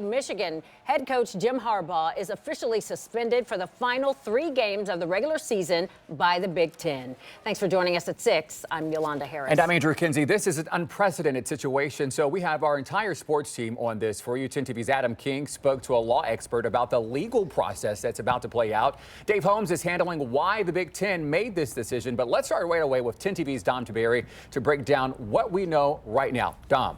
Michigan head coach Jim Harbaugh is officially suspended for the final 3 games of the regular season by the Big Ten. Thanks for joining us at 6. I'm Yolanda Harris. And I'm Andrew Kinsey. This is an unprecedented situation, so we have our entire sports team on this for you. 10 TV's Adam King spoke to a law expert about the legal process that's about to play out. Dave Holmes is handling why the Big Ten made this decision, but let's start right away with 10 TV's Dom Taberry to break down what we know right now. Dom.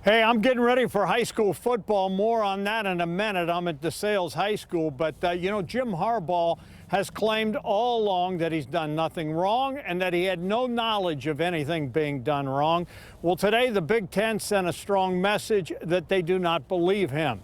Hey, I'm getting ready for high school football. More on that in a minute. I'm at DeSales High School. But, Jim Harbaugh has claimed all along that he's done nothing wrong and that he had no knowledge of anything being done wrong. Well, today the Big Ten sent a strong message that they do not believe him.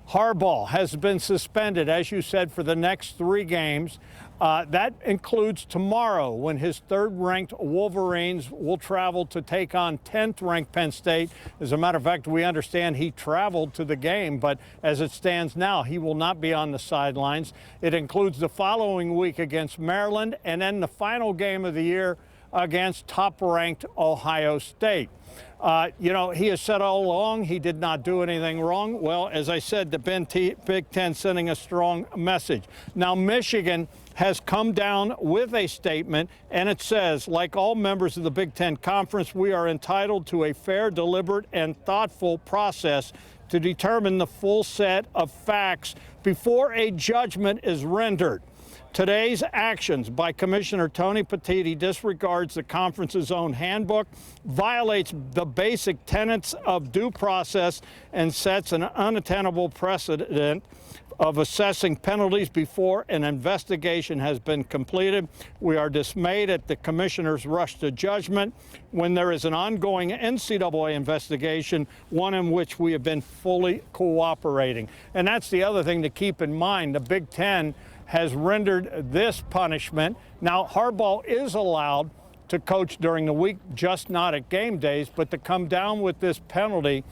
Harbaugh has been suspended, as you said, for the next 3 games. That includes tomorrow when his 3rd-ranked Wolverines will travel to take on 10th-ranked Penn State. As a matter of fact, we understand he traveled to the game, but as it stands now, he will not be on the sidelines. It includes the following week against Maryland and then the final game of the year against top-ranked Ohio State. He has said all along he did not do anything wrong. Well, as I said, the Big Ten sending a strong message. Now, Michigan has come down with a statement, and it says, like all members of the Big Ten Conference, we are entitled to a fair, deliberate, and thoughtful process to determine the full set of facts before a judgment is rendered. Today's actions by Commissioner Tony Petitti disregards the conference's own handbook, violates the basic tenets of due process, and sets an unattainable precedent of assessing penalties before an investigation has been completed. We are dismayed at the commissioner's rush to judgment when there is an ongoing NCAA investigation, one in which we have been fully cooperating. And that's the other thing to keep in mind. The Big Ten has rendered this punishment. Now, Harbaugh is allowed to coach during the week, just not at game days, but to come down with this penalty,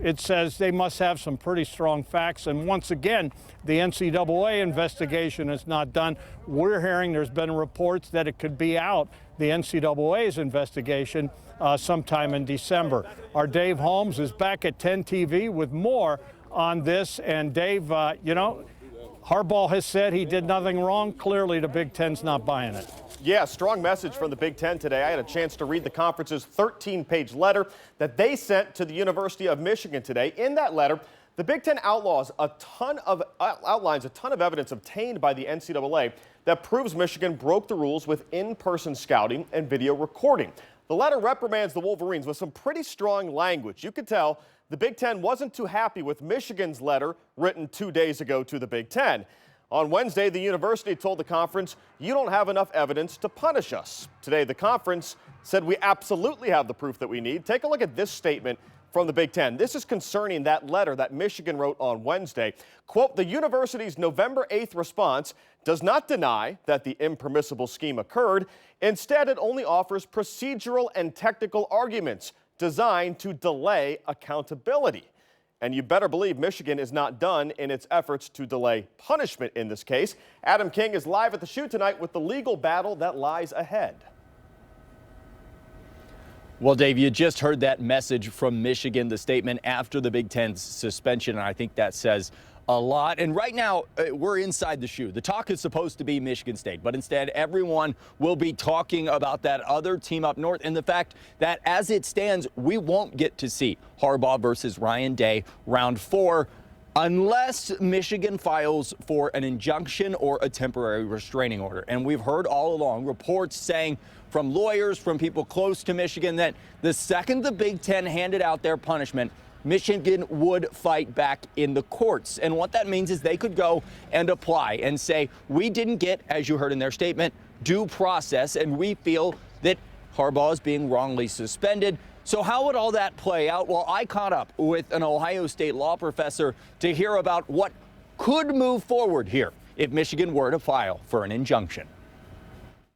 it says they must have some pretty strong facts. And once again, the NCAA investigation is not done. We're hearing there's been reports that it could be out, the NCAA's investigation, sometime in December. Our Dave Holmes is back at 10 TV with more on this. And Dave, Harbaugh has said he did nothing wrong. Clearly, the Big Ten's not buying it. Yeah, strong message from the Big Ten today. I had a chance to read the conference's 13-page letter that they sent to the University of Michigan today. In that letter, the Big Ten outlines a ton of evidence obtained by the NCAA that proves Michigan broke the rules with in-person scouting and video recording. The letter reprimands the Wolverines with some pretty strong language. You could tell the Big Ten wasn't too happy with Michigan's letter written 2 days ago to the Big Ten. On Wednesday, the university told the conference, you don't have enough evidence to punish us. Today, the conference said we absolutely have the proof that we need. Take a look at this statement from the Big Ten. This is concerning that letter that Michigan wrote on Wednesday. Quote, the university's November 8th response does not deny that the impermissible scheme occurred. Instead, it only offers procedural and technical arguments designed to delay accountability. And you better believe Michigan is not done in its efforts to delay punishment in this case. Adam King is live at the shoot tonight with the legal battle that lies ahead. Well, Dave, you just heard that message from Michigan, the statement after the Big Ten's suspension, and I think that says a lot. And right now, we're inside the shoe. The talk is supposed to be Michigan State, but instead everyone will be talking about that other team up north and the fact that as it stands, we won't get to see Harbaugh versus Ryan Day round 4 unless Michigan files for an injunction or a temporary restraining order. And we've heard all along reports saying from lawyers, from people close to Michigan, that the second the Big Ten handed out their punishment, Michigan would fight back in the courts. And what that means is they could go and apply and say, we didn't get, as you heard in their statement, due process, and we feel that Harbaugh is being wrongly suspended. So how would all that play out? Well, I caught up with an Ohio State law professor to hear about what could move forward here if Michigan were to file for an injunction.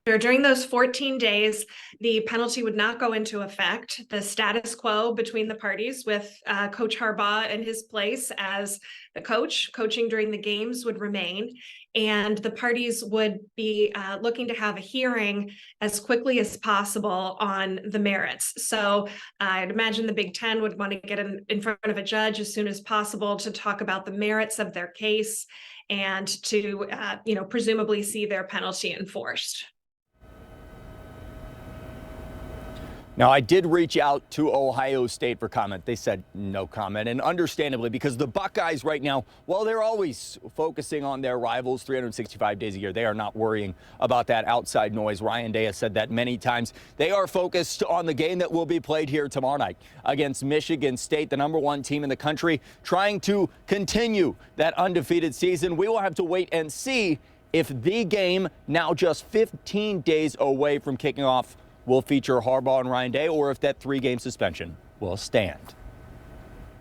During those 14 days, the penalty would not go into effect. The status quo between the parties, with Coach Harbaugh in his place as the coach, coaching during the games, would remain. And the parties would be looking to have a hearing as quickly as possible on the merits. So I'd imagine the Big Ten would want to get in front of a judge as soon as possible to talk about the merits of their case and to, presumably see their penalty enforced. Now, I did reach out to Ohio State for comment. They said no comment, and understandably, because the Buckeyes right now, while they're always focusing on their rivals 365 days a year, they are not worrying about that outside noise. Ryan Day has said that many times. They are focused on the game that will be played here tomorrow night against Michigan State, the #1 team in the country, trying to continue that undefeated season. We will have to wait and see if the game, now just 15 days away from kicking off, will feature Harbaugh and Ryan Day, or if that 3-game suspension will stand.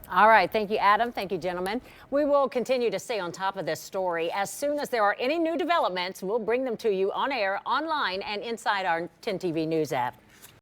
All right. Thank you, Adam. Thank you, gentlemen. We will continue to stay on top of this story. As soon as there are any new developments, we'll bring them to you on air, online, and inside our 10 TV News app.